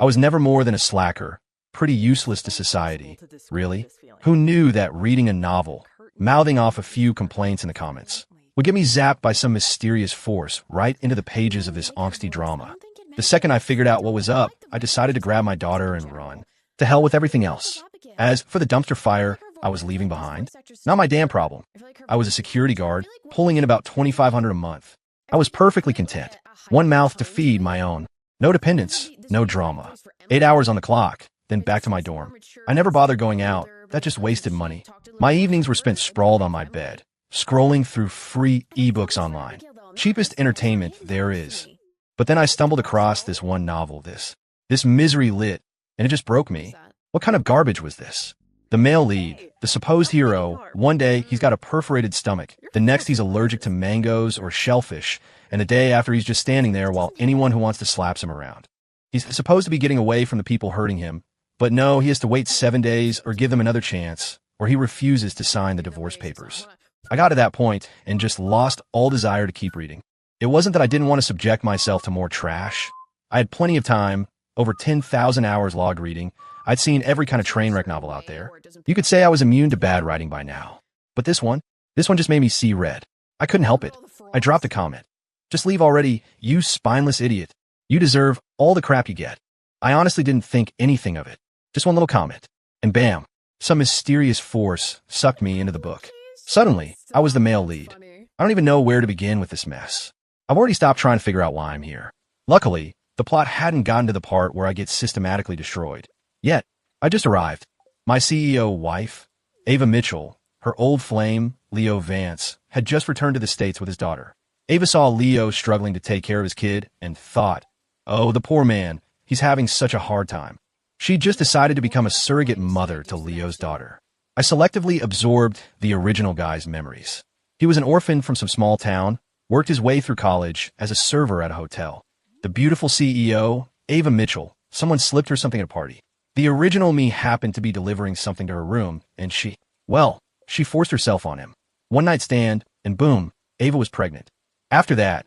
I was never more than a slacker, pretty useless to society, really. Who knew that reading a novel, mouthing off a few complaints in the comments, would get me zapped by some mysterious force right into the pages of this angsty drama? The second I figured out what was up, I decided to grab my daughter and run. To hell with everything else. As for the dumpster fire I was leaving behind, not my damn problem. I was a security guard, pulling in about $2,500 a month. I was perfectly content. One mouth to feed my own. No dependence, no drama. 8 hours on the clock, then back to my dorm. I never bothered going out. That just wasted money. My evenings were spent sprawled on my bed, scrolling through free ebooks online. Cheapest entertainment there is. But then I stumbled across this one novel, this Misery Lit, and it just broke me. What kind of garbage was this? The male lead, the supposed hero, one day he's got a perforated stomach, the next he's allergic to mangoes or shellfish, and the day after he's just standing there while anyone who wants to slaps him around. He's supposed to be getting away from the people hurting him, but no, he has to wait 7 days or give them another chance, or he refuses to sign the divorce papers. I got to that point and just lost all desire to keep reading. It wasn't that I didn't want to subject myself to more trash. I had plenty of time, over 10,000 hours logged reading. I'd seen every kind of train wreck novel out there. You could say I was immune to bad writing by now. But this one just made me see red. I couldn't help it. I dropped a comment. Just leave already, you spineless idiot. You deserve all the crap you get. I honestly didn't think anything of it. Just one little comment. And bam, some mysterious force sucked me into the book. Suddenly, I was the male lead. I don't even know where to begin with this mess. I've already stopped trying to figure out why I'm here. Luckily, the plot hadn't gotten to the part where I get systematically destroyed. Yet, I just arrived. My CEO wife, Ava Mitchell, her old flame, Leo Vance, had just returned to the States with his daughter. Ava saw Leo struggling to take care of his kid and thought, oh, the poor man, he's having such a hard time. She just decided to become a surrogate mother to Leo's daughter. I selectively absorbed the original guy's memories. He was an orphan from some small town, worked his way through college as a server at a hotel. The beautiful CEO, Ava Mitchell, someone slipped her something at a party. The original me happened to be delivering something to her room, and she forced herself on him. One night stand, and boom, Ava was pregnant. After that,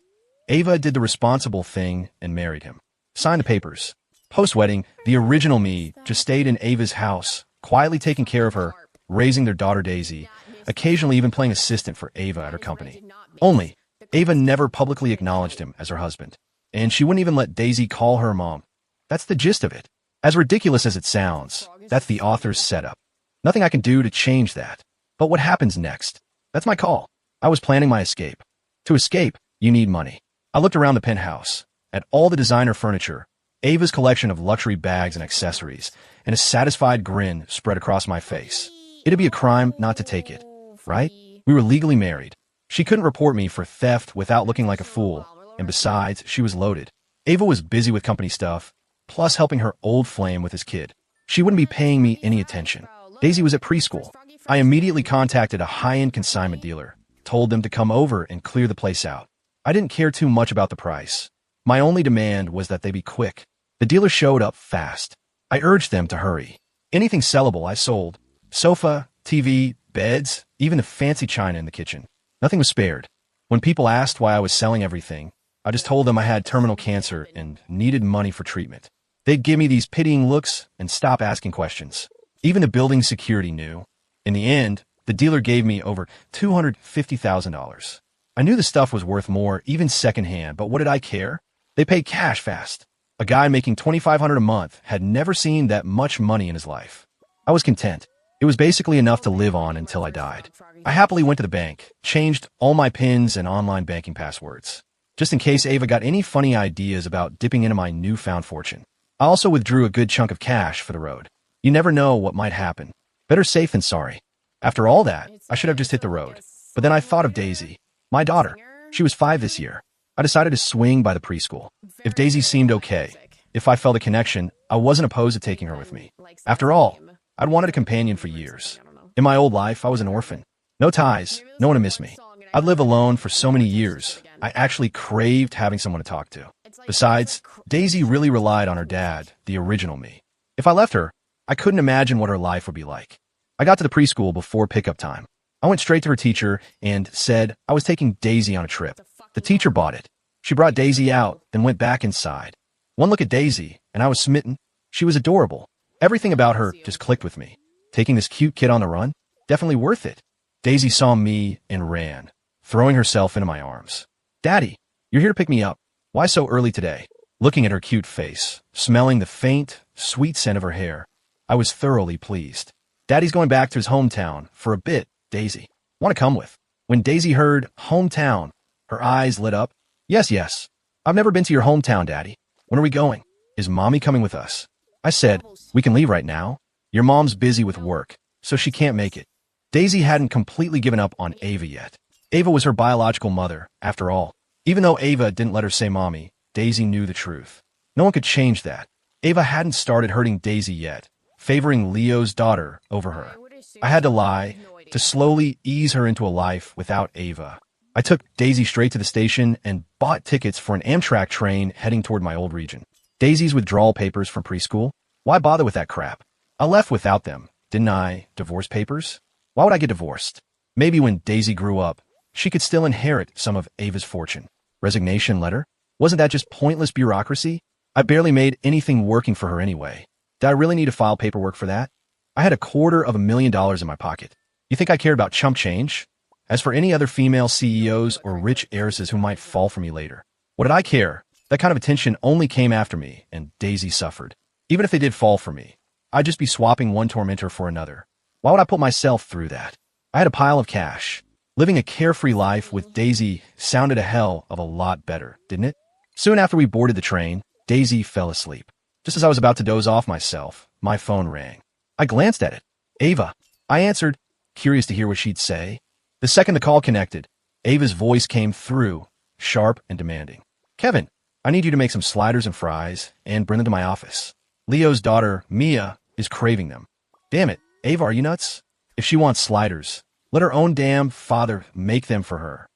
Ava did the responsible thing and married him. Signed the papers. Post-wedding, the original me just stayed in Ava's house, quietly taking care of her, raising their daughter Daisy, occasionally even playing assistant for Ava at her company. Only, Ava never publicly acknowledged him as her husband, and she wouldn't even let Daisy call her mom. That's the gist of it. As ridiculous as it sounds, that's the author's setup. Nothing I can do to change that. But what happens next? That's my call. I was planning my escape. To escape, you need money. I looked around the penthouse, at all the designer furniture, Ava's collection of luxury bags and accessories, and a satisfied grin spread across my face. It'd be a crime not to take it, right? We were legally married. She couldn't report me for theft without looking like a fool, and besides, she was loaded. Ava was busy with company stuff, plus helping her old flame with his kid. She wouldn't be paying me any attention. Daisy was at preschool. I immediately contacted a high-end consignment dealer, told them to come over and clear the place out. I didn't care too much about the price. My only demand was that they be quick. The dealer showed up fast. I urged them to hurry. Anything sellable I sold. Sofa, TV, beds, even the fancy china in the kitchen. Nothing was spared. When people asked why I was selling everything, I just told them I had terminal cancer and needed money for treatment. They'd give me these pitying looks and stop asking questions. Even the building security knew. In the end, the dealer gave me over $250,000. I knew the stuff was worth more, even secondhand, but what did I care? They paid cash fast. A guy making $2,500 a month had never seen that much money in his life. I was content. It was basically enough to live on until I died. I happily went to the bank, changed all my PINs and online banking passwords, just in case Ava got any funny ideas about dipping into my newfound fortune. I also withdrew a good chunk of cash for the road. You never know what might happen. Better safe than sorry. After all that, I should have just hit the road. But then I thought of Daisy, my daughter. She was 5 this year. I decided to swing by the preschool. If Daisy seemed okay, if I felt a connection, I wasn't opposed to taking her with me. After all, I'd wanted a companion for years. In my old life, I was an orphan. No ties, no one to miss me. I'd lived alone for so many years, I actually craved having someone to talk to. Besides, Daisy really relied on her dad, the original me. If I left her, I couldn't imagine what her life would be like. I got to the preschool before pickup time. I went straight to her teacher and said I was taking Daisy on a trip. The teacher bought it. She brought Daisy out, then went back inside. One look at Daisy, and I was smitten. She was adorable. Everything about her just clicked with me. Taking this cute kid on the run? Definitely worth it. Daisy saw me and ran, throwing herself into my arms. Daddy, you're here to pick me up. Why so early today? Looking at her cute face, smelling the faint, sweet scent of her hair, I was thoroughly pleased. Daddy's going back to his hometown for a bit, Daisy. Want to come with? When Daisy heard hometown, her eyes lit up. Yes. I've never been to your hometown, Daddy. When are we going? Is Mommy coming with us? I said, we can leave right now. Your mom's busy with work, so she can't make it. Daisy hadn't completely given up on Ava yet. Ava was her biological mother, after all. Even though Ava didn't let her say Mommy, Daisy knew the truth. No one could change that. Ava hadn't started hurting Daisy yet, favoring Leo's daughter over her. I had to lie, to slowly ease her into a life without Ava. I took Daisy straight to the station and bought tickets for an Amtrak train heading toward my old region. Daisy's withdrawal papers from preschool? Why bother with that crap? I left without them, didn't I? Divorce papers? Why would I get divorced? Maybe when Daisy grew up, she could still inherit some of Ava's fortune. Resignation letter? Wasn't that just pointless bureaucracy? I barely made anything working for her anyway. Did I really need to file paperwork for that? I had $250,000 in my pocket. You think I cared about chump change? As for any other female CEOs or rich heiresses who might fall for me later, what did I care? That kind of attention only came after me, and Daisy suffered. Even if they did fall for me, I'd just be swapping one tormentor for another. Why would I put myself through that? I had a pile of cash. Living a carefree life with Daisy sounded a hell of a lot better, didn't it? Soon after we boarded the train, Daisy fell asleep. Just as I was about to doze off myself, my phone rang. I glanced at it. Ava. I answered, curious to hear what she'd say. The second the call connected, Ava's voice came through, sharp and demanding. Kevin, I need you to make some sliders and fries and bring them to my office. Leo's daughter, Mia, is craving them. Damn it, Ava, are you nuts? If she wants sliders, let her own damn father make them for her.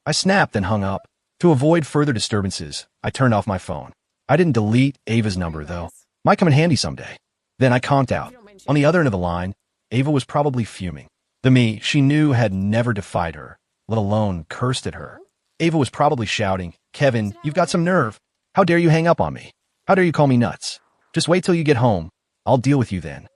I snapped and hung up. To avoid further disturbances, I turned off my phone. I didn't delete Ava's number, though. Might come in handy someday. Then I conked out. On the other end of the line, Ava was probably fuming. The me she knew had never defied her, let alone cursed at her. Ava was probably shouting, Kevin, you've got some nerve. How dare you hang up on me? How dare you call me nuts? Just wait till you get home. I'll deal with you then.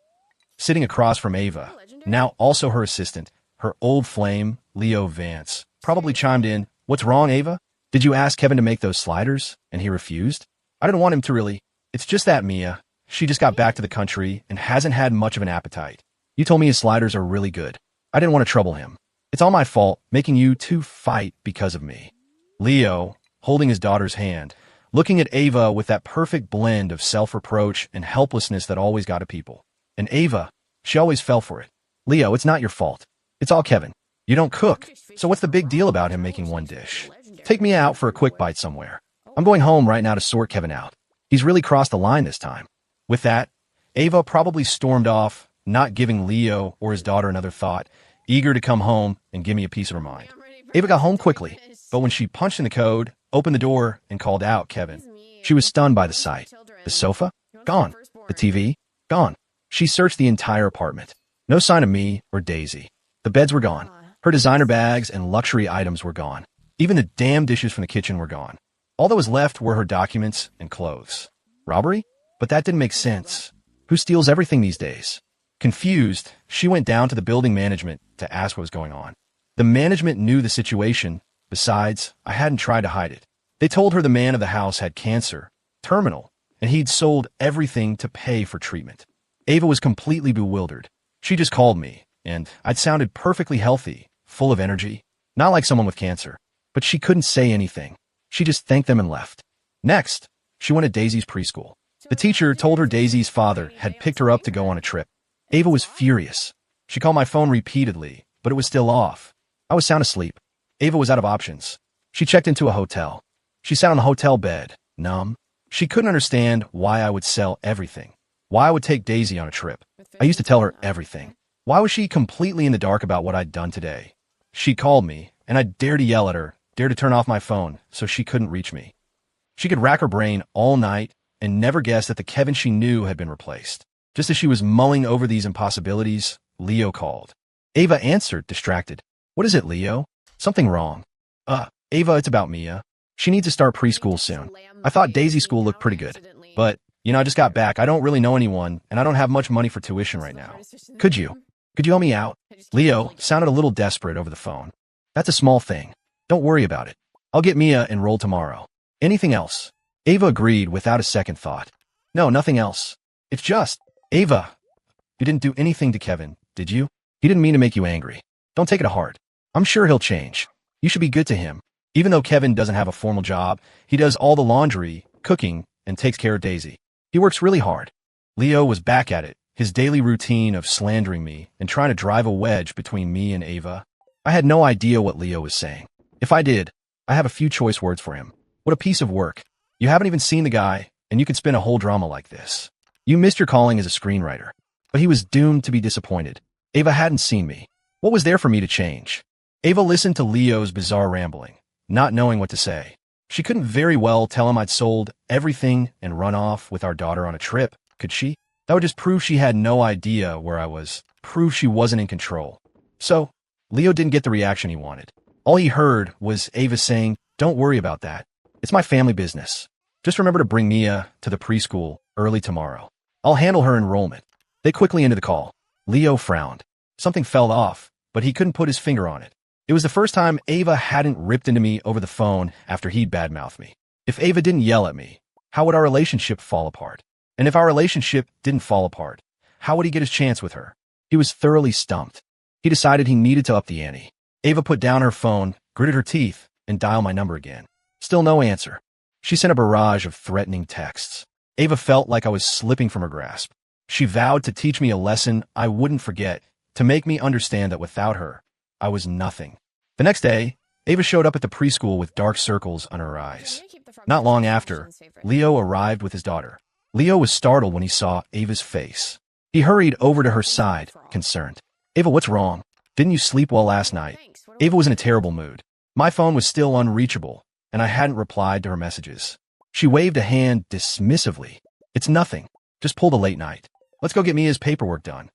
Sitting across from Ava, now also her assistant, her old flame, Leo Vance, probably chimed in, What's wrong, Ava? Did you ask Kevin to make those sliders, and he refused? I didn't want him to really. It's just that Mia, she just got back to the country and hasn't had much of an appetite. You told me his sliders are really good. I didn't want to trouble him. It's all my fault, making you two fight because of me. Leo, holding his daughter's hand, looking at Ava with that perfect blend of self-reproach and helplessness that always got to people. And Ava, she always fell for it. Leo, it's not your fault. It's all Kevin. You don't cook, so what's the big deal about him making one dish? Take me out for a quick bite somewhere. I'm going home right now to sort Kevin out. He's really crossed the line this time. With that, Ava probably stormed off, not giving Leo or his daughter another thought, eager to come home and give me a piece of her mind. Ava got home quickly, but when she punched in the code, opened the door, and called out Kevin, she was stunned by the sight. The sofa? Gone. The TV? Gone. She searched the entire apartment. No sign of me or Daisy. The beds were gone. Her designer bags and luxury items were gone. Even the damn dishes from the kitchen were gone. All that was left were her documents and clothes. Robbery? But that didn't make sense. Who steals everything these days? Confused, she went down to the building management to ask what was going on. The management knew the situation. Besides, I hadn't tried to hide it. They told her the man of the house had cancer, terminal, and he'd sold everything to pay for treatment. Ava was completely bewildered. She just called me, and I'd sounded perfectly healthy, full of energy, not like someone with cancer. But she couldn't say anything. She just thanked them and left. Next, she went to Daisy's preschool. The teacher told her Daisy's father had picked her up to go on a trip. Ava was furious. She called my phone repeatedly, but it was still off. I was sound asleep. Ava was out of options. She checked into a hotel. She sat on the hotel bed, numb. She couldn't understand why I would sell everything. Why I would take Daisy on a trip. I used to tell her everything. Why was she completely in the dark about what I'd done today? She called me, and I dared to yell at her, dared to turn off my phone so she couldn't reach me. She could rack her brain all night and never guess that the Kevin she knew had been replaced. Just as she was mulling over these impossibilities, Leo called. Ava answered, distracted. What is it, Leo? Something wrong. Ava, it's about Mia. She needs to start preschool soon. I thought Daisy school looked pretty good, but I just got back. I don't really know anyone, and I don't have much money for tuition right now. Could you? Could you help me out? Leo sounded a little desperate over the phone. That's a small thing. Don't worry about it. I'll get Mia enrolled tomorrow. Anything else? Ava agreed without a second thought. No, nothing else. It's just, Ava, you didn't do anything to Kevin, did you? He didn't mean to make you angry. Don't take it to heart. I'm sure he'll change. You should be good to him. Even though Kevin doesn't have a formal job, he does all the laundry, cooking, and takes care of Daisy. He works really hard. Leo was back at it, his daily routine of slandering me and trying to drive a wedge between me and Ava. I had no idea what Leo was saying. If I did, I have a few choice words for him. What a piece of work. You haven't even seen the guy, and you could spin a whole drama like this. You missed your calling as a screenwriter. But he was doomed to be disappointed. Ava hadn't seen me. What was there for me to change? Ava listened to Leo's bizarre rambling, not knowing what to say. She couldn't very well tell him I'd sold everything and run off with our daughter on a trip, could she? That would just prove she had no idea where I was, prove she wasn't in control. So, Leo didn't get the reaction he wanted. All he heard was Ava saying, "Don't worry about that. It's my family business. Just remember to bring Mia to the preschool early tomorrow. I'll handle her enrollment." They quickly ended the call. Leo frowned. Something fell off, but he couldn't put his finger on it. It was the first time Ava hadn't ripped into me over the phone after he'd badmouthed me. If Ava didn't yell at me, how would our relationship fall apart? And if our relationship didn't fall apart, how would he get his chance with her? He was thoroughly stumped. He decided he needed to up the ante. Ava put down her phone, gritted her teeth, and dialed my number again. Still no answer. She sent a barrage of threatening texts. Ava felt like I was slipping from her grasp. She vowed to teach me a lesson I wouldn't forget, to make me understand that without her, I was nothing. The next day, Ava showed up at the preschool with dark circles under her eyes. Not long after, Leo arrived with his daughter. Leo was startled when he saw Ava's face. He hurried over to her side, concerned. "Ava, what's wrong? Didn't you sleep well last night?" Ava was in a terrible mood. My phone was still unreachable, and I hadn't replied to her messages. She waved a hand dismissively. "It's nothing. Just pulled a late night. Let's go get Mia's paperwork done."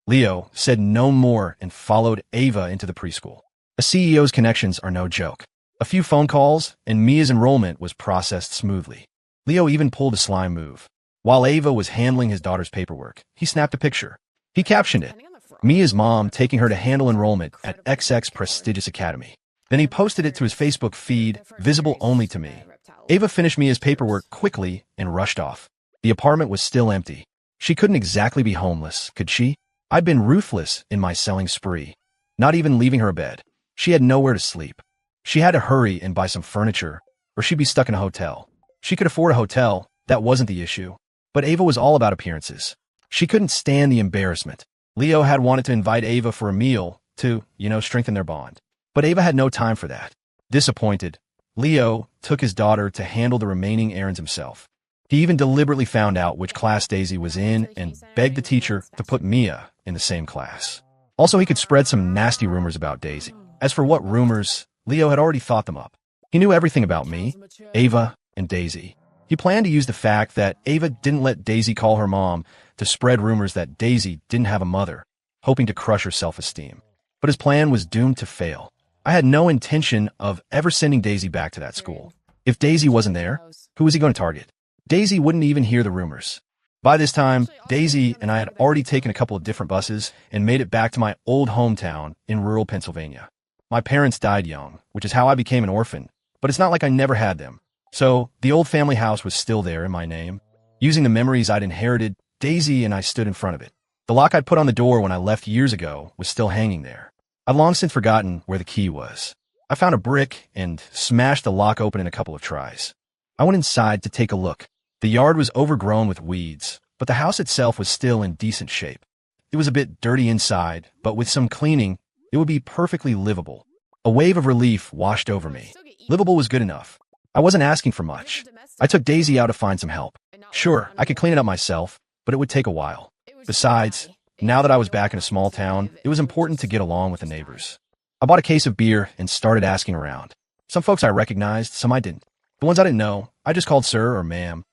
Leo said no more and followed Ava into the preschool. A CEO's connections are no joke. A few phone calls, and Mia's enrollment was processed smoothly. Leo even pulled a slime move. While Ava was handling his daughter's paperwork, he snapped a picture. He captioned it, "Mia's mom taking her to handle enrollment at XX prestigious academy." Then he posted it to his Facebook feed, visible only to me. Ava finished Mia's paperwork quickly and rushed off. The apartment was still empty. She couldn't exactly be homeless, could she? I'd been ruthless in my selling spree, not even leaving her a bed. She had nowhere to sleep. She had to hurry and buy some furniture, or she'd be stuck in a hotel. She could afford a hotel, that wasn't the issue. But Ava was all about appearances. She couldn't stand the embarrassment. Leo had wanted to invite Ava for a meal to, strengthen their bond. But Ava had no time for that. Disappointed, Leo took his daughter to handle the remaining errands himself. He even deliberately found out which class Daisy was in and begged the teacher to put Mia in the same class. Also, he could spread some nasty rumors about Daisy. As for what rumors, Leo had already thought them up. He knew everything about me, Ava, and Daisy. He planned to use the fact that Ava didn't let Daisy call her mom to spread rumors that Daisy didn't have a mother, hoping to crush her self-esteem. But his plan was doomed to fail. I had no intention of ever sending Daisy back to that school. If Daisy wasn't there, who was he going to target? Daisy wouldn't even hear the rumors. By this time, Daisy and I had already taken a couple of different buses and made it back to my old hometown in rural Pennsylvania. My parents died young, which is how I became an orphan, but it's not like I never had them. So, the old family house was still there in my name. Using the memories I'd inherited, Daisy and I stood in front of it. The lock I'd put on the door when I left years ago was still hanging there. I'd long since forgotten where the key was. I found a brick and smashed the lock open in a couple of tries. I went inside to take a look. The yard was overgrown with weeds, but the house itself was still in decent shape. It was a bit dirty inside, but with some cleaning, it would be perfectly livable. A wave of relief washed over me. Livable was good enough. I wasn't asking for much. I took Daisy out to find some help. Sure, I could clean it up myself, but it would take a while. Besides, now that I was back in a small town, it was important to get along with the neighbors. I bought a case of beer and started asking around. Some folks I recognized, some I didn't. The ones I didn't know, I just called sir or ma'am.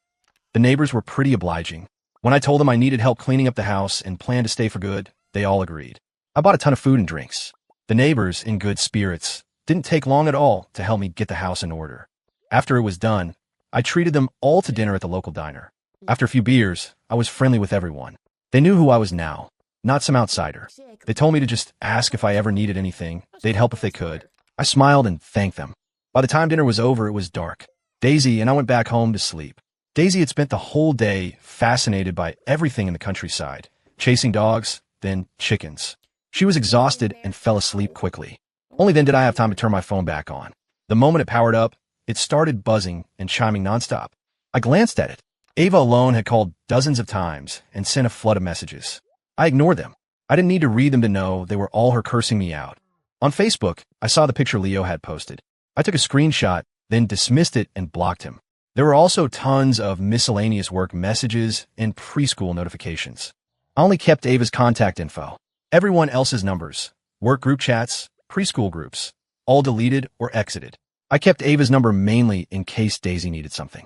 The neighbors were pretty obliging. When I told them I needed help cleaning up the house and planned to stay for good, they all agreed. I bought a ton of food and drinks. The neighbors, in good spirits, didn't take long at all to help me get the house in order. After it was done, I treated them all to dinner at the local diner. After a few beers, I was friendly with everyone. They knew who I was now, not some outsider. They told me to just ask if I ever needed anything. They'd help if they could. I smiled and thanked them. By the time dinner was over, it was dark. Daisy and I went back home to sleep. Daisy had spent the whole day fascinated by everything in the countryside, chasing dogs, then chickens. She was exhausted and fell asleep quickly. Only then did I have time to turn my phone back on. The moment it powered up, it started buzzing and chiming nonstop. I glanced at it. Ava alone had called dozens of times and sent a flood of messages. I ignored them. I didn't need to read them to know they were all her cursing me out. On Facebook, I saw the picture Leo had posted. I took a screenshot, then dismissed it and blocked him. There were also tons of miscellaneous work messages and preschool notifications. I only kept Ava's contact info. Everyone else's numbers, work group chats, preschool groups, all deleted or exited. I kept Ava's number mainly in case Daisy needed something.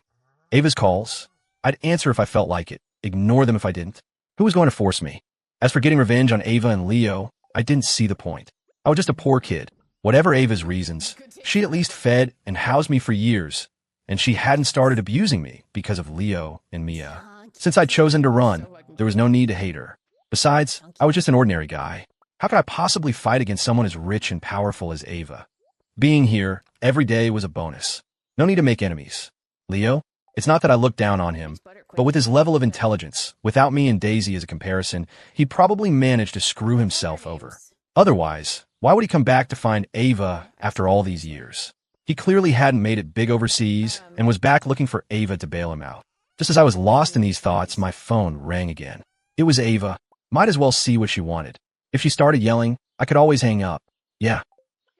Ava's calls, I'd answer if I felt like it, ignore them if I didn't. Who was going to force me? As for getting revenge on Ava and Leo, I didn't see the point. I was just a poor kid. Whatever Ava's reasons, she at least fed and housed me for years, and she hadn't started abusing me because of Leo and Mia. Since I'd chosen to run, there was no need to hate her. Besides, I was just an ordinary guy. How could I possibly fight against someone as rich and powerful as Ava? Being here every day was a bonus. No need to make enemies. Leo? It's not that I looked down on him, but with his level of intelligence, without me and Daisy as a comparison, he'd probably manage to screw himself over. Otherwise, why would he come back to find Ava after all these years? He clearly hadn't made it big overseas and was back looking for Ava to bail him out. Just as I was lost in these thoughts, my phone rang again. It was Ava. Might as well see what she wanted. If she started yelling, I could always hang up. Yeah.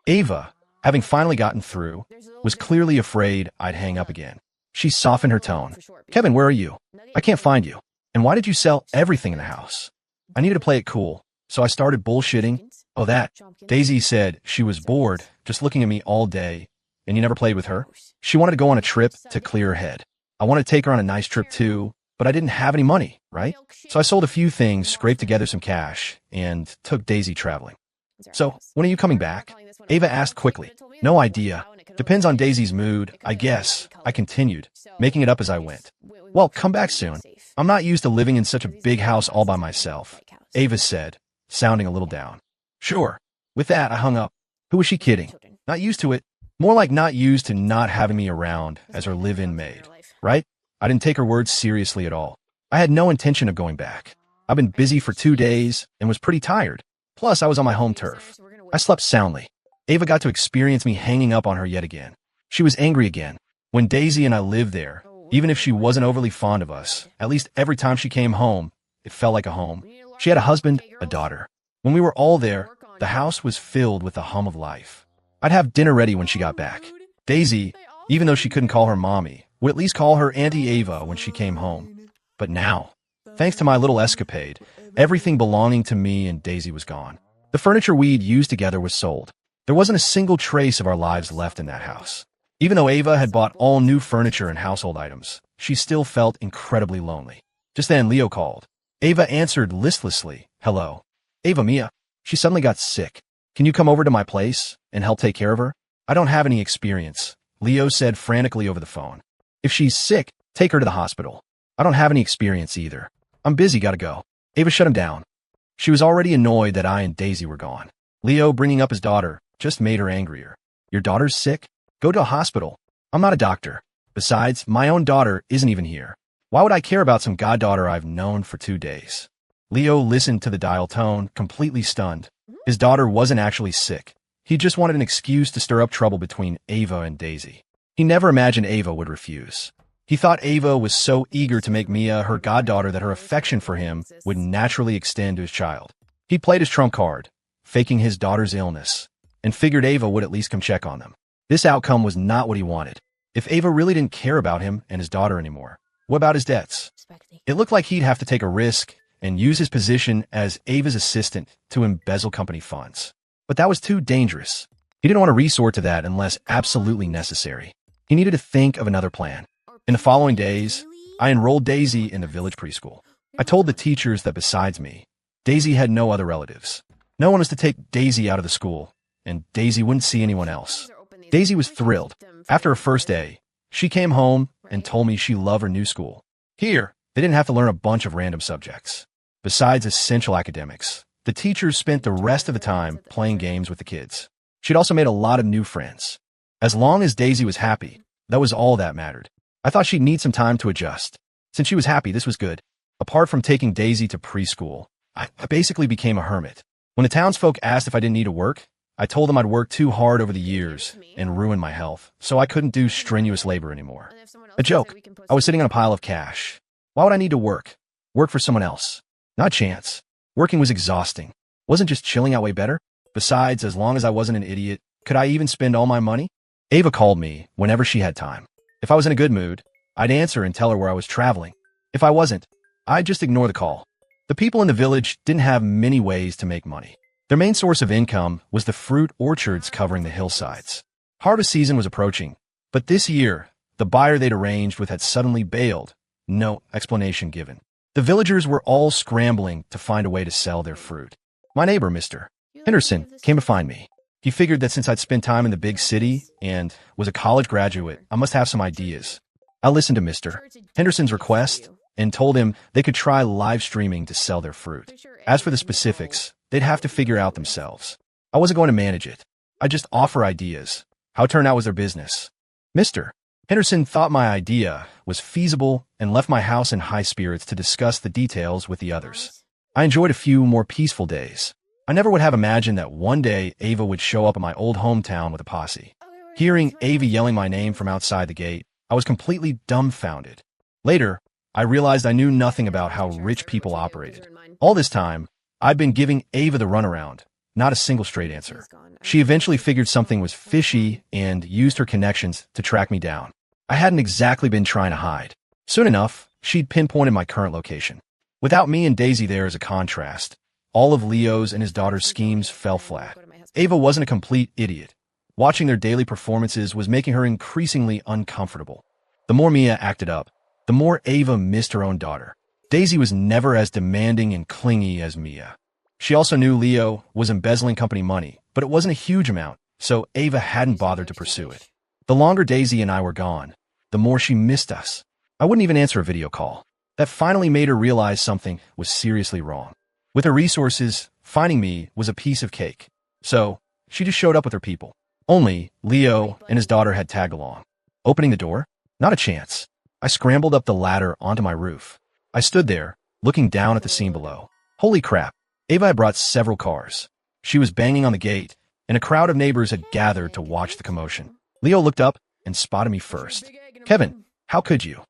Ava, having finally gotten through, was clearly afraid I'd hang up again. She softened her tone. Kevin, where are you? I can't find you. And why did you sell everything in the house? I needed to play it cool, so I started bullshitting. Oh, that. Daisy said she was bored, just looking at me all day. And you never played with her? She wanted to go on a trip to clear her head. I wanted to take her on a nice trip too, but I didn't have any money, right? So I sold a few things, scraped together some cash, and took Daisy traveling. So, when are you coming back? Ava asked quickly. No idea. Depends on Daisy's mood, I guess. I continued, making it up as I went. Well, come back soon. I'm not used to living in such a big house all by myself, Ava said, sounding a little down. Sure. With that, I hung up. Who was she kidding? Not used to it. More like not used to not having me around as her live-in maid, right? I didn't take her words seriously at all. I had no intention of going back. I've been busy for 2 days and was pretty tired. Plus, I was on my home turf. I slept soundly. Ava got to experience me hanging up on her yet again. She was angry again. When Daisy and I lived there, even if she wasn't overly fond of us, at least every time she came home, it felt like a home. She had a husband, a daughter. When we were all there, the house was filled with the hum of life. I'd have dinner ready when she got back. Daisy, even though she couldn't call her mommy, would at least call her Auntie Ava when she came home. But now, thanks to my little escapade, everything belonging to me and Daisy was gone. The furniture we'd used together was sold. There wasn't a single trace of our lives left in that house. Even though Ava had bought all new furniture and household items, she still felt incredibly lonely. Just then, Leo called. Ava answered listlessly, hello. Ava, Mia. She suddenly got sick. Can you come over to my place and help take care of her? I don't have any experience, Leo said frantically over the phone. If she's sick, take her to the hospital. I don't have any experience either. I'm busy, gotta go. Ava shut him down. She was already annoyed that I and Daisy were gone. Leo bringing up his daughter just made her angrier. Your daughter's sick? Go to a hospital. I'm not a doctor. Besides, my own daughter isn't even here. Why would I care about some goddaughter I've known for 2 days? Leo listened to the dial tone, completely stunned. His daughter wasn't actually sick. He just wanted an excuse to stir up trouble between Ava and Daisy. He never imagined Ava would refuse. He thought Ava was so eager to make Mia her goddaughter that her affection for him would naturally extend to his child. He played his trump card, faking his daughter's illness, and figured Ava would at least come check on them. This outcome was not what he wanted. If Ava really didn't care about him and his daughter anymore, what about his debts? It looked like he'd have to take a risk and use his position as Ava's assistant to embezzle company funds. But that was too dangerous. He didn't want to resort to that unless absolutely necessary. He needed to think of another plan. In the following days, I enrolled Daisy in the village preschool. I told the teachers that besides me, Daisy had no other relatives. No one was to take Daisy out of the school, and Daisy wouldn't see anyone else. Daisy was thrilled. After her first day, she came home and told me she loved her new school. Here, They didn't have to learn a bunch of random subjects. Besides essential academics, the teachers spent the rest of the time playing games with the kids. She'd also made a lot of new friends. As long as Daisy was happy, that was all that mattered. I thought she'd need some time to adjust. Since she was happy, this was good. Apart from taking Daisy to preschool, I basically became a hermit. When the townsfolk asked if I didn't need to work, I told them I'd worked too hard over the years and ruined my health, so I couldn't do strenuous labor anymore. A joke. I was sitting on a pile of cash. Why would I need to work? Work for someone else? Not a chance. Working was exhausting. Wasn't just chilling out way better? Besides, as long as I wasn't an idiot, could I even spend all my money? Ava called me whenever she had time. If I was in a good mood, I'd answer and tell her where I was traveling. If I wasn't, I'd just ignore the call. The people in the village didn't have many ways to make money. Their main source of income was the fruit orchards covering the hillsides. Harvest season was approaching, but this year, the buyer they'd arranged with had suddenly bailed. No explanation given. The villagers were all scrambling to find a way to sell their fruit. My neighbor, Mr. Henderson, came to find me. He figured that since I'd spent time in the big city and was a college graduate, I must have some ideas. I listened to Mr. Henderson's request and told him they could try live streaming to sell their fruit. As for the specifics, they'd have to figure out themselves. I wasn't going to manage it. I'd just offer ideas. How it turned out was their business. Mr. Henderson thought my idea was feasible and left my house in high spirits to discuss the details with the others. I enjoyed a few more peaceful days. I never would have imagined that one day Ava would show up at my old hometown with a posse. Hearing Ava yelling my name from outside the gate, I was completely dumbfounded. Later, I realized I knew nothing about how rich people operated. All this time, I'd been giving Ava the runaround, not a single straight answer. She eventually figured something was fishy and used her connections to track me down. I hadn't exactly been trying to hide. Soon enough, she'd pinpointed my current location. Without me and Daisy there as a contrast, all of Leo's and his daughter's schemes fell flat. Ava wasn't a complete idiot. Watching their daily performances was making her increasingly uncomfortable. The more Mia acted up, the more Ava missed her own daughter. Daisy was never as demanding and clingy as Mia. She also knew Leo was embezzling company money, but it wasn't a huge amount, so Ava hadn't bothered to pursue it. The longer Daisy and I were gone, the more she missed us. I wouldn't even answer a video call. That finally made her realize something was seriously wrong. With her resources, finding me was a piece of cake. So, she just showed up with her people. Only, Leo and his daughter had tagged along. Opening the door? Not a chance. I scrambled up the ladder onto my roof. I stood there, looking down at the scene below. Holy crap. Ava had brought several cars. She was banging on the gate, and a crowd of neighbors had gathered to watch the commotion. Leo looked up and spotted me first. Kevin, how could you?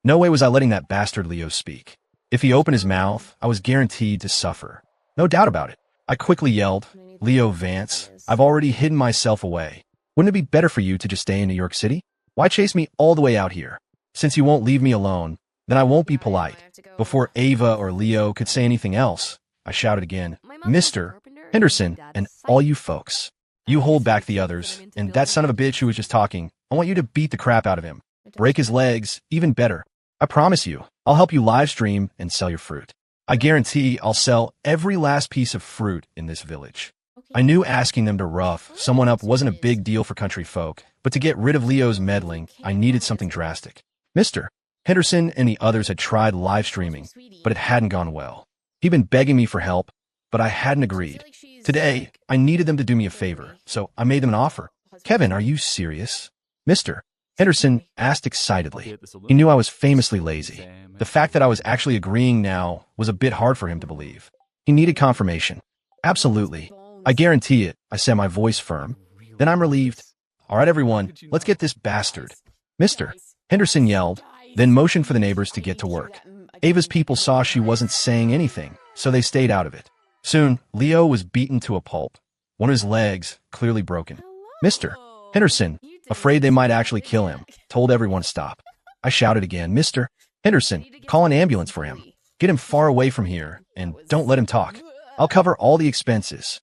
No way was I letting that bastard Leo speak. If he opened his mouth, I was guaranteed to suffer. No doubt about it. I quickly yelled, Leo Vance, I've already hidden myself away. Wouldn't it be better for you to just stay in New York City? Why chase me all the way out here? Since you won't leave me alone, then I won't be polite. Before Ava or Leo could say anything else, I shouted again, Mr. Henderson and all you folks. You hold back the others, and that son of a bitch who was just talking, I want you to beat the crap out of him. Break his legs, even better. I promise you, I'll help you live stream and sell your fruit. I guarantee I'll sell every last piece of fruit in this village. I knew asking them to rough someone up wasn't a big deal for country folk, but to get rid of Leo's meddling, I needed something drastic. Mr. Henderson and the others had tried live streaming, but it hadn't gone well. He'd been begging me for help, but I hadn't agreed. Today, I needed them to do me a favor, so I made them an offer. Kevin, are you serious? Mr. Henderson asked excitedly. He knew I was famously lazy. The fact that I was actually agreeing now was a bit hard for him to believe. He needed confirmation. Absolutely. I guarantee it, I said, my voice firm. Then I'm relieved. All right, everyone, let's get this bastard. Mr. Henderson yelled, then motioned for the neighbors to get to work. Ava's people saw she wasn't saying anything, so they stayed out of it. Soon, Leo was beaten to a pulp, one of his legs clearly broken. Mr. Henderson, afraid they might actually kill him, told everyone to stop. I shouted again, Mr. Henderson, call an ambulance for him. Get him far away from here, and don't let him talk. I'll cover all the expenses.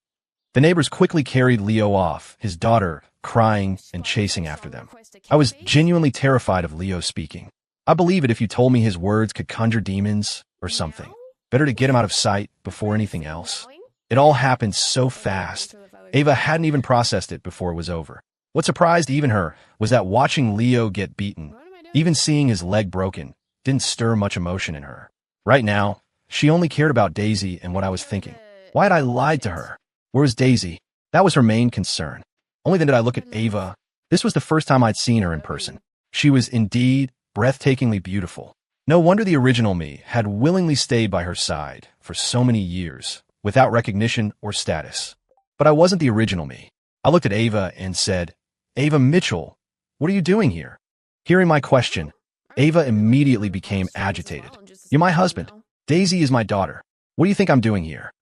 The neighbors quickly carried Leo off, his daughter crying and chasing after them. I was genuinely terrified of Leo speaking. I believe it if you told me his words could conjure demons or something. Better to get him out of sight before anything else. It all happened so fast. Ava hadn't even processed it before it was over. What surprised even her was that watching Leo get beaten, even seeing his leg broken, didn't stir much emotion in her. Right now, she only cared about Daisy and what I was thinking. Why had I lied to her? Where was Daisy? That was her main concern. Only then did I look at Ava. This was the first time I'd seen her in person. She was indeed breathtakingly beautiful. No wonder the original me had willingly stayed by her side for so many years, without recognition or status. But I wasn't the original me. I looked at Ava and said, "Ava Mitchell, what are you doing here?" Hearing my question, Ava immediately became agitated. "You're my husband. Daisy is my daughter. What do you think I'm doing here?"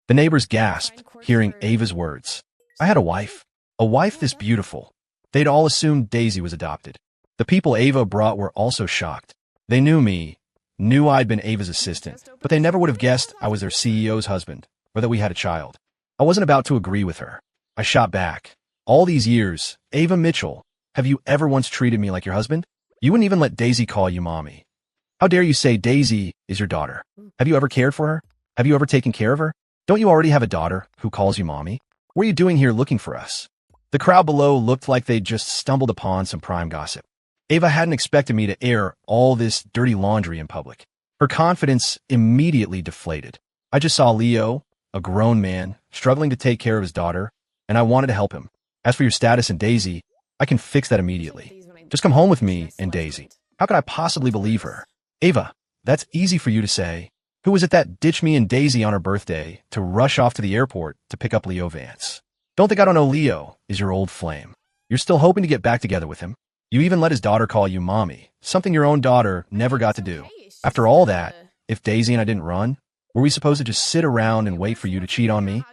The neighbors gasped, hearing Ava's words. I had a wife this beautiful. They'd all assumed Daisy was adopted. The people Ava brought were also shocked. They knew me, knew I'd been Ava's assistant, but they never would have guessed I was their CEO's husband, or that we had a child. I wasn't about to agree with her. I shot back. "All these years, Ava Mitchell, have you ever once treated me like your husband? You wouldn't even let Daisy call you mommy. How dare you say Daisy is your daughter? Have you ever cared for her? Have you ever taken care of her? Don't you already have a daughter who calls you mommy? What are you doing here looking for us?" The crowd below looked like they'd just stumbled upon some prime gossip. Ava hadn't expected me to air all this dirty laundry in public. Her confidence immediately deflated. I just saw Leo, a grown man, struggling to take care of his daughter, and I wanted to help him. As for your status and Daisy, I can fix that immediately. Just come home with me and Daisy. How could I possibly believe her? Ava, that's easy for you to say. Who was it that ditched me and Daisy on her birthday to rush off to the airport to pick up Leo Vance? Don't think I don't know Leo is your old flame. You're still hoping to get back together with him. You even let his daughter call you mommy, something your own daughter never got to do. After all that, if Daisy and I didn't run, were we supposed to just sit around and wait for you to cheat on me?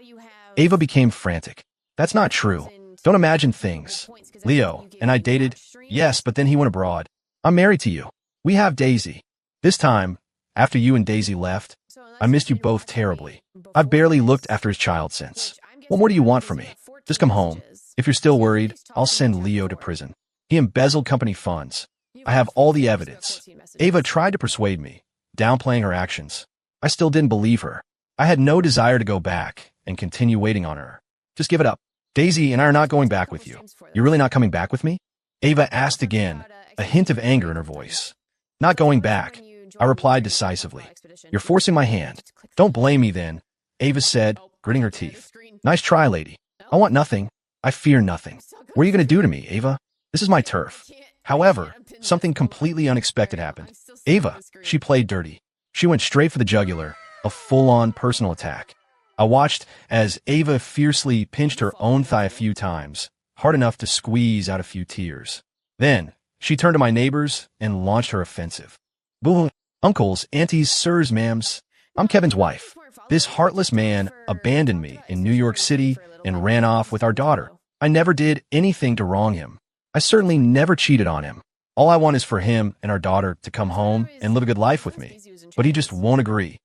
Ava became frantic. That's not true. Don't imagine things. Leo and I dated, yes, but then he went abroad. I'm married to you. We have Daisy. This time, after you and Daisy left, I missed you both terribly. I've barely looked after his child since. What more do you want from me? Just come home. If you're still worried, I'll send Leo to prison. He embezzled company funds. I have all the evidence. Ava tried to persuade me, downplaying her actions. I still didn't believe her. I had no desire to go back and continue waiting on her. Just give it up. Daisy and I are not going back with you. You're really not coming back with me? Ava asked again, a hint of anger in her voice. Not going back, I replied decisively. You're forcing my hand. Don't blame me then, Ava said, gritting her teeth. Nice try, lady. I want nothing. I fear nothing. What are you going to do to me, Ava? This is my turf. However, something completely unexpected happened. Ava, she played dirty. She went straight for the jugular, a full-on personal attack. I watched as Ava fiercely pinched her own thigh a few times, hard enough to squeeze out a few tears. Then, she turned to my neighbors and launched her offensive. Boo, uncles, aunties, sirs, ma'ams. I'm Kevin's wife. This heartless man abandoned me in New York City and ran off with our daughter. I never did anything to wrong him. I certainly never cheated on him. All I want is for him and our daughter to come home and live a good life with me. But he just won't agree.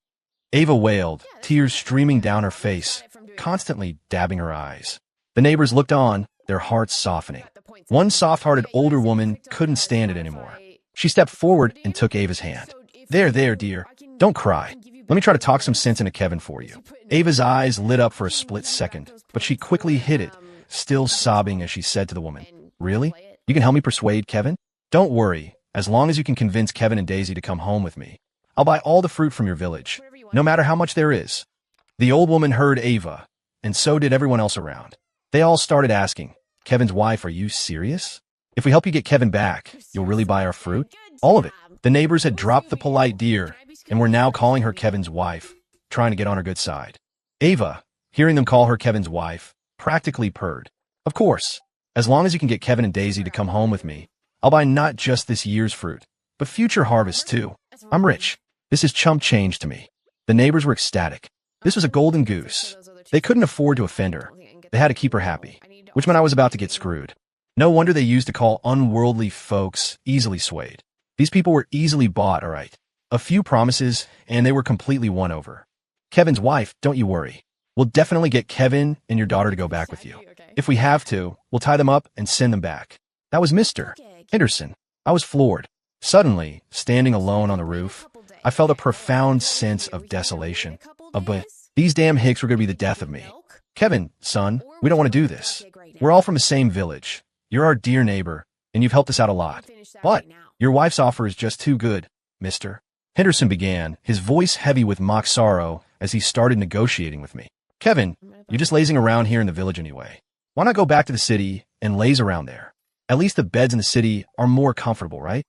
Ava wailed, tears streaming down her face, constantly dabbing her eyes. The neighbors looked on, their hearts softening. One soft-hearted older woman couldn't stand it anymore. She stepped forward and took Ava's hand. There, dear. Don't cry. Let me try to talk some sense into Kevin for you. Ava's eyes lit up for a split second, but she quickly hid it, still sobbing as she said to the woman, Really? You can help me persuade Kevin? Don't worry. As long as you can convince Kevin and Daisy to come home with me, I'll buy all the fruit from your village, no matter how much there is. The old woman heard Ava, and so did everyone else around. They all started asking, Kevin's wife, are you serious? If we help you get Kevin back, you'll really buy our fruit? All of it. The neighbors had dropped the polite dear, and were now calling her Kevin's wife, trying to get on her good side. Ava, hearing them call her Kevin's wife, practically purred. Of course. As long as you can get Kevin and Daisy to come home with me, I'll buy not just this year's fruit, but future harvests too. I'm rich. This is chump change to me. The neighbors were ecstatic. This was a golden goose. They couldn't afford to offend her. They had to keep her happy, which meant I was about to get screwed. No wonder they used to call unworldly folks easily swayed. These people were easily bought, all right. A few promises, and they were completely won over. Kevin's wife, don't you worry. We'll definitely get Kevin and your daughter to go back with you. If we have to, we'll tie them up and send them back. That was Mr. Henderson. I was floored. Suddenly, standing alone on the roof, I felt a profound sense of desolation. But these damn hicks were going to be the death of me. Kevin, son, we don't want to do this. We're all from the same village. You're our dear neighbor, and you've helped us out a lot. But your wife's offer is just too good. mister? Henderson began, his voice heavy with mock sorrow as he started negotiating with me. Kevin, you're just lazing around here in the village anyway. Why not go back to the city and laze around there? At least the beds in the city are more comfortable, right?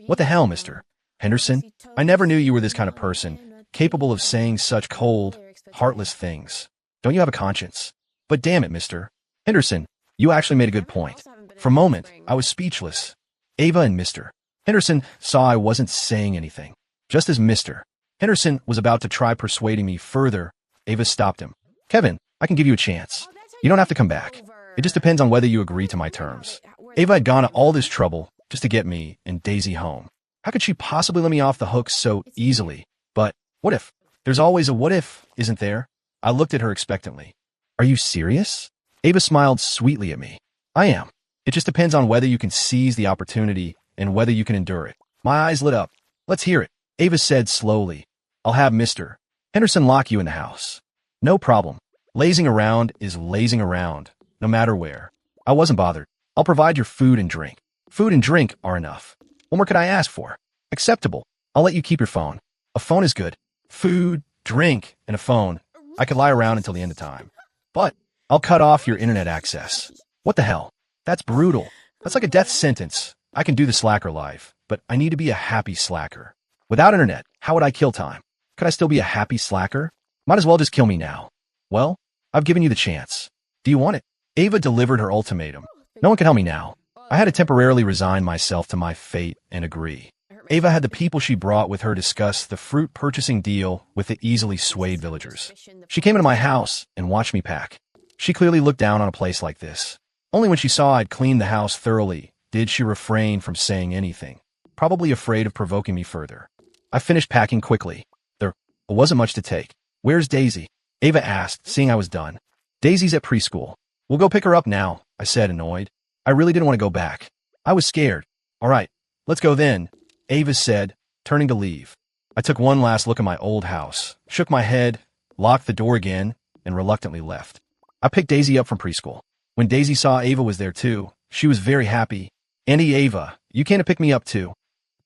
What the hell, mister? Henderson, I never knew you were this kind of person, capable of saying such cold, heartless things. Don't you have a conscience? But damn it, mister. Henderson, you actually made a good point. For a moment, I was speechless. Ava and Mr. Henderson saw I wasn't saying anything. Just as Mr. Henderson was about to try persuading me further, Ava stopped him. Kevin, I can give you a chance. You don't have to come back. It just depends on whether you agree to my terms. Ava had gone to all this trouble just to get me and Daisy home. How could she possibly let me off the hook so easily? But what if? There's always a what if, isn't there? I looked at her expectantly. Are you serious? Ava smiled sweetly at me. I am. It just depends on whether you can seize the opportunity and whether you can endure it. My eyes lit up. Let's hear it. Ava said slowly. I'll have Mr. Henderson lock you in the house. No problem. Lazing around is lazing around, no matter where. I wasn't bothered. I'll provide your food and drink. Food and drink are enough. What more could I ask for? Acceptable. I'll let you keep your phone. A phone is good. Food, drink, and a phone. I could lie around until the end of time. But I'll cut off your internet access. What the hell? That's brutal. That's like a death sentence. I can do the slacker life, but I need to be a happy slacker. Without internet, how would I kill time? Could I still be a happy slacker? Might as well just kill me now. Well, I've given you the chance. Do you want it? Ava delivered her ultimatum. No one can help me now. I had to temporarily resign myself to my fate and agree. Ava had the people she brought with her discuss the fruit purchasing deal with the easily swayed villagers. She came into my house and watched me pack. She clearly looked down on a place like this. Only when she saw I'd cleaned the house thoroughly did she refrain from saying anything, probably afraid of provoking me further. I finished packing quickly. There wasn't much to take. Where's Daisy? Ava asked, seeing I was done. Daisy's at preschool. We'll go pick her up now, I said, annoyed. I really didn't want to go back. I was scared. All right, let's go then, Ava said, turning to leave. I took one last look at my old house, shook my head, locked the door again, and reluctantly left. I picked Daisy up from preschool. When Daisy saw Ava was there too, she was very happy. Auntie Ava, you came to pick me up too.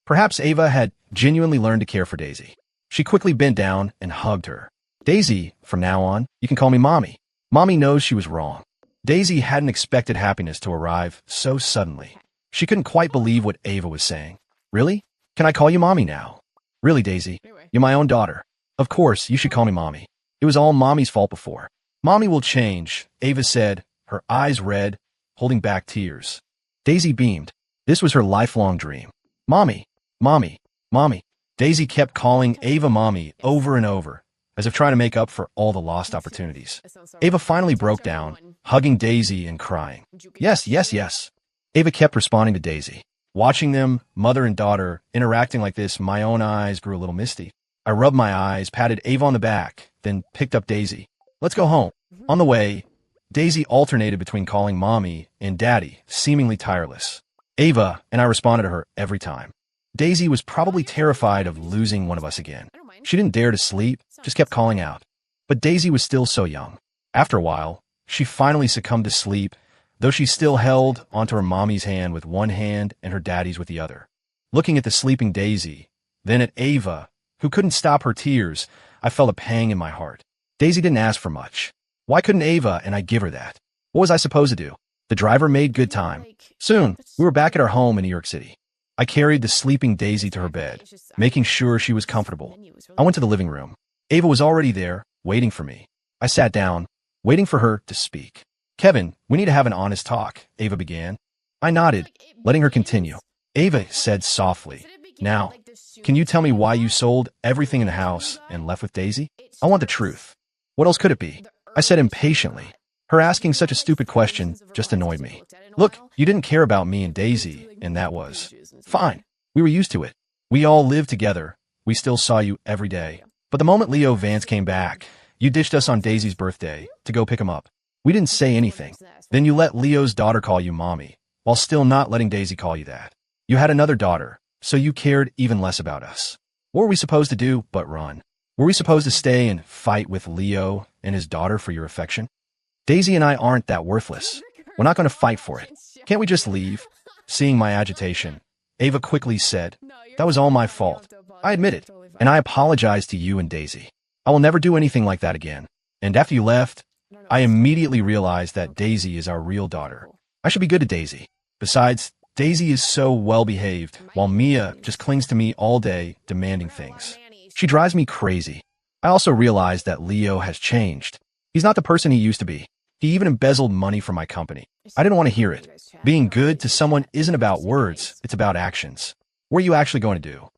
Perhaps Ava had genuinely learned to care for Daisy. She quickly bent down and hugged her. Daisy, from now on, you can call me Mommy. Mommy knows she was wrong. Daisy hadn't expected happiness to arrive so suddenly. She couldn't quite believe what Ava was saying. Really? Can I call you Mommy now? Really, Daisy? You're my own daughter. Of course, you should call me Mommy. It was all Mommy's fault before. Mommy will change, Ava said, her eyes red, holding back tears. Daisy beamed. This was her lifelong dream. Mommy, Mommy, Mommy. Daisy kept calling Ava Mommy over and over, as if trying to make up for all the lost opportunities. Ava finally broke down, hugging Daisy and crying. Yes, yes, yes. Ava kept responding to Daisy. Watching them, mother and daughter, interacting like this, my own eyes grew a little misty. I rubbed my eyes, patted Ava on the back, then picked up Daisy. Let's go home. On the way, Daisy alternated between calling Mommy and Daddy, seemingly tireless. Ava and I responded to her every time. Daisy was probably terrified of losing one of us again. She didn't dare to sleep, just kept calling out. But Daisy was still so young. After a while, she finally succumbed to sleep, though she still held onto her mommy's hand with one hand and her daddy's with the other. Looking at the sleeping Daisy, then at Ava, who couldn't stop her tears, I felt a pang in my heart. Daisy didn't ask for much. Why couldn't Ava and I give her that? What was I supposed to do? The driver made good time. Soon, we were back at our home in New York City. I carried the sleeping Daisy to her bed, making sure she was comfortable. I went to the living room. Ava was already there, waiting for me. I sat down, waiting for her to speak. Kevin, we need to have an honest talk, Ava began. I nodded, letting her continue. Ava said softly, Now, can you tell me why you sold everything in the house and left with Daisy? I want the truth. What else could it be? I said impatiently. Her asking such a stupid question just annoyed me. Look, you didn't care about me and Daisy, and that was fine. We were used to it. We all lived together. We still saw you every day. But the moment Leo Vance came back, you ditched us on Daisy's birthday to go pick him up. We didn't say anything. Then you let Leo's daughter call you Mommy, while still not letting Daisy call you that. You had another daughter, so you cared even less about us. What were we supposed to do but run? Were we supposed to stay and fight with Leo and his daughter for your affection? Daisy and I aren't that worthless. We're not going to fight for it. Can't we just leave? Seeing my agitation, Ava quickly said, That was all my fault. I admit it, and I apologize to you and Daisy. I will never do anything like that again. And after you left, I immediately realized that Daisy is our real daughter. I should be good to Daisy. Besides, Daisy is so well-behaved, while Mia just clings to me all day, demanding things. She drives me crazy. I also realized that Leo has changed. He's not the person he used to be. He even embezzled money from my company. I didn't want to hear it. Being good to someone isn't about words, it's about actions. What are you actually going to do?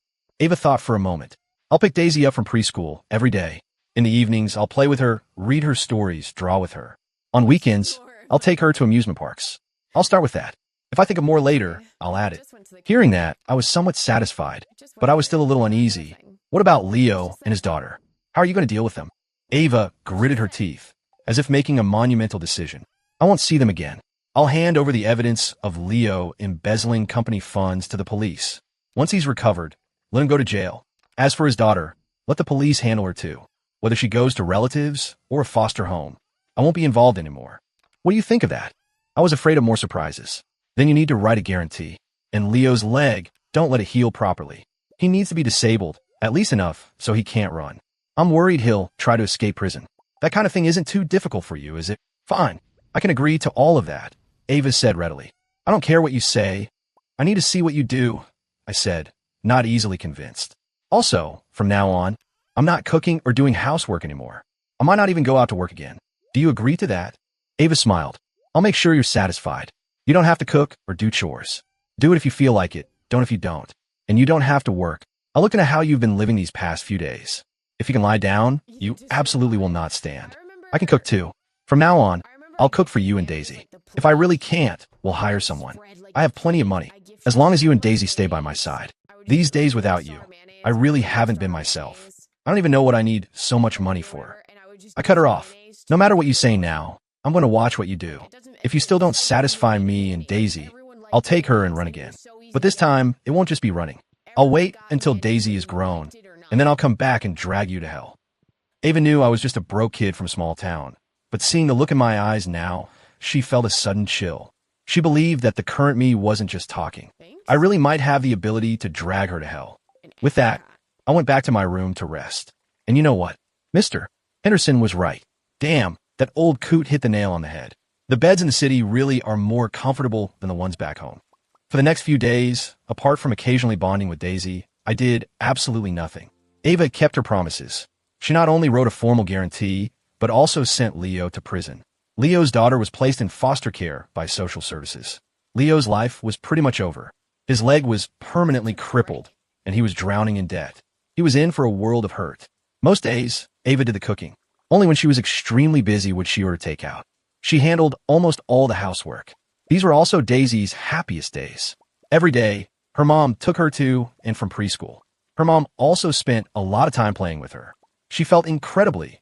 Ava thought for a moment. I'll pick Daisy up from preschool every day. In the evenings, I'll play with her, read her stories, draw with her. On weekends, I'll take her to amusement parks. I'll start with that. If I think of more later, I'll add it. Hearing that, I was somewhat satisfied, but I was still a little uneasy. What about Leo and his daughter? How are you going to deal with them? Ava gritted her teeth, as if making a monumental decision. I won't see them again. I'll hand over the evidence of Leo embezzling company funds to the police. Once he's recovered, let him go to jail. As for his daughter, let the police handle her too. Whether she goes to relatives or a foster home, I won't be involved anymore. What do you think of that? I was afraid of more surprises. Then you need to write a guarantee. And Leo's leg, don't let it heal properly. He needs to be disabled, at least enough so he can't run. I'm worried he'll try to escape prison. That kind of thing isn't too difficult for you, is it? Fine. I can agree to all of that, Ava said readily. I don't care what you say. I need to see what you do, I said, not easily convinced. Also, from now on, I'm not cooking or doing housework anymore. I might not even go out to work again. Do you agree to that? Ava smiled. I'll make sure you're satisfied. You don't have to cook or do chores. Do it if you feel like it, don't if you don't. And you don't have to work. I'll look into how you've been living these past few days. If you can lie down, you absolutely will not stand. I can cook too. From now on, I'll cook for you and Daisy. If I really can't, we'll hire someone. I have plenty of money, as long as you and Daisy stay by my side. These days without you, I really haven't been myself. I don't even know what I need so much money for. I cut her off. No matter what you say now, I'm going to watch what you do. If you still don't satisfy me and Daisy, I'll take her and run again. But this time, it won't just be running. I'll wait until Daisy is grown, and then I'll come back and drag you to hell. Ava knew I was just a broke kid from a small town, but seeing the look in my eyes now, she felt a sudden chill. She believed that the current me wasn't just talking. I really might have the ability to drag her to hell. With that, I went back to my room to rest. And you know what? Mr. Henderson was right. Damn, that old coot hit the nail on the head. The beds in the city really are more comfortable than the ones back home. For the next few days, apart from occasionally bonding with Daisy, I did absolutely nothing. Ava kept her promises. She not only wrote a formal guarantee, but also sent Leo to prison. Leo's daughter was placed in foster care by social services. Leo's life was pretty much over. His leg was permanently crippled, and he was drowning in debt. He was in for a world of hurt. Most days, Ava did the cooking. Only when she was extremely busy would she order takeout. She handled almost all the housework. These were also Daisy's happiest days. Every day, her mom took her to and from preschool. Her mom also spent a lot of time playing with her. She felt incredibly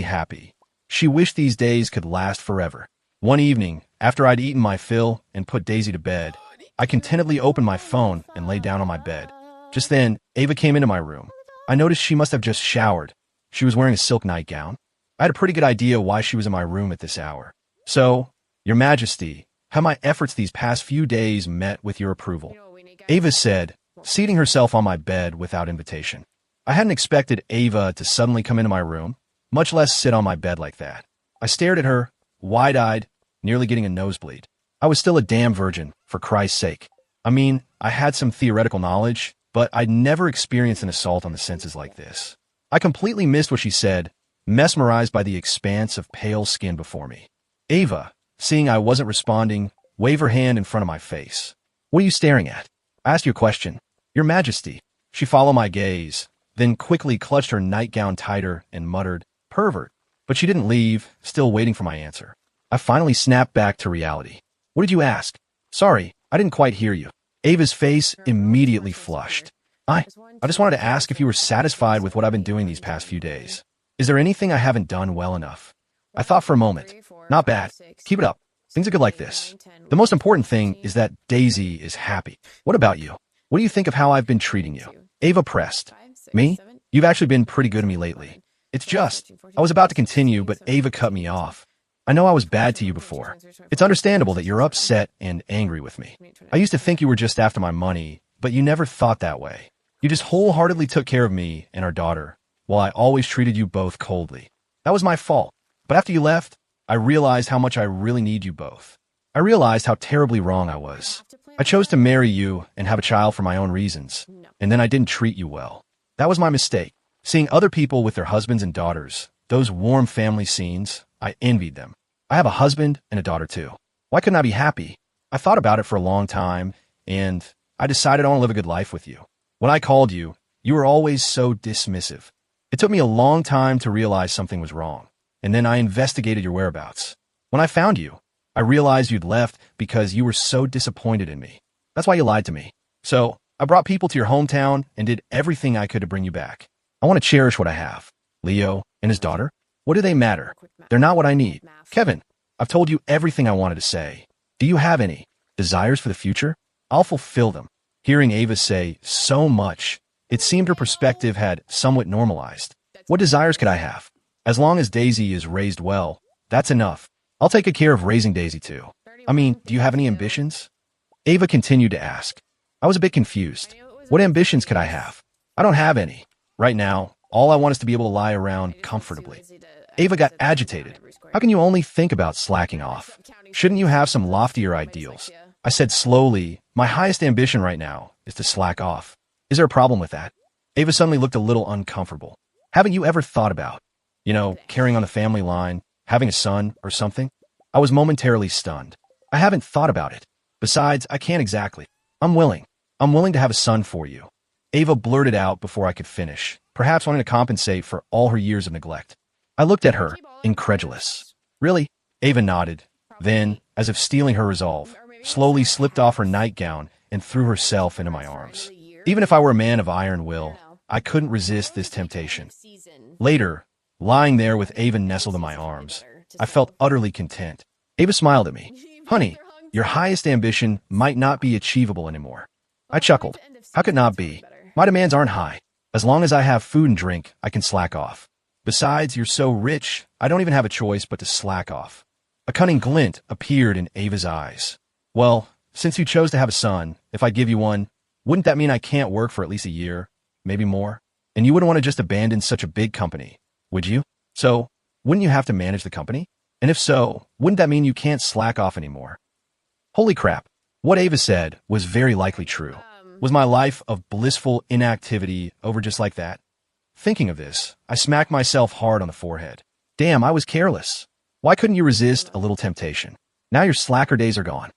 happy. She wished these days could last forever. One evening, after I'd eaten my fill and put Daisy to bed, I contentedly opened my phone and lay down on my bed. Just then, Ava came into my room. I noticed she must have just showered. She was wearing a silk nightgown. I had a pretty good idea why she was in my room at this hour. So, Your Majesty, have my efforts these past few days met with your approval? Ava said, seating herself on my bed without invitation. I hadn't expected Ava to suddenly come into my room, much less sit on my bed like that. I stared at her, wide-eyed, nearly getting a nosebleed. I was still a damn virgin, for Christ's sake. I mean, I had some theoretical knowledge, but I'd never experienced an assault on the senses like this. I completely missed what she said, mesmerized by the expanse of pale skin before me. Ava, seeing I wasn't responding, waved her hand in front of my face. What are you staring at? I asked you a question. Your Majesty. She followed my gaze, then quickly clutched her nightgown tighter and muttered, pervert. But she didn't leave, still waiting for my answer. I finally snapped back to reality. What did you ask? Sorry, I didn't quite hear you. Ava's face immediately flushed. I just wanted to ask if you were satisfied with what I've been doing these past few days. Is there anything I haven't done well enough? I thought for a moment. Not bad. Keep it up. Things are good like this. The most important thing is that Daisy is happy. What about you? What do you think of how I've been treating you? Ava pressed. Me? You've actually been pretty good to me lately. It's just, I was about to continue, but Ava cut me off. I know I was bad to you before. It's understandable that you're upset and angry with me. I used to think you were just after my money, but you never thought that way. You just wholeheartedly took care of me and our daughter, while I always treated you both coldly. That was my fault. But after you left, I realized how much I really need you both. I realized how terribly wrong I was. I chose to marry you and have a child for my own reasons, and then I didn't treat you well. That was my mistake. Seeing other people with their husbands and daughters, those warm family scenes, I envied them. I have a husband and a daughter too. Why couldn't I be happy? I thought about it for a long time, and I decided I want to live a good life with you. When I called you, you were always so dismissive. It took me a long time to realize something was wrong, and then I investigated your whereabouts. When I found you, I realized you'd left because you were so disappointed in me. That's why you lied to me. So I brought people to your hometown and did everything I could to bring you back. I want to cherish what I have. Leo and his daughter, what do they matter? They're not what I need. Kevin, I've told you everything I wanted to say. Do you have any desires for the future? I'll fulfill them. Hearing Ava say so much, it seemed her perspective had somewhat normalized. What desires could I have? As long as Daisy is raised well, that's enough. I'll take good care of raising Daisy too. I mean, do you have any ambitions? Ava continued to ask. I was a bit confused. What ambitions could I have? I don't have any. Right now, all I want is to be able to lie around comfortably. Ava got agitated. How can you only think about slacking off? Shouldn't you have some loftier ideals? I said slowly, my highest ambition right now is to slack off. Is there a problem with that? Ava suddenly looked a little uncomfortable. Haven't you ever thought about, carrying on the family line, having a son or something? I was momentarily stunned. I haven't thought about it. Besides, I can't exactly. I'm willing. I'm willing to have a son for you. Ava blurted out before I could finish, perhaps wanting to compensate for all her years of neglect. I looked at her, incredulous. Really? Ava nodded. Then, as if stealing her resolve, slowly slipped off her nightgown and threw herself into my arms. Even if I were a man of iron will, I couldn't resist this temptation. Later, lying there with Ava nestled in my arms, I felt utterly content. Ava smiled at me. Honey, your highest ambition might not be achievable anymore. I chuckled. How could it not be? My demands aren't high. As long as I have food and drink, I can slack off. Besides, you're so rich, I don't even have a choice but to slack off. A cunning glint appeared in Ava's eyes. Well, since you chose to have a son, if I give you one, wouldn't that mean I can't work for at least a year, maybe more? And you wouldn't want to just abandon such a big company, would you? So, wouldn't you have to manage the company? And if so, wouldn't that mean you can't slack off anymore? Holy crap. What Ava said was very likely true. Was my life of blissful inactivity over just like that? Thinking of this, I smacked myself hard on the forehead. Damn, I was careless. Why couldn't you resist a little temptation? Now your slacker days are gone.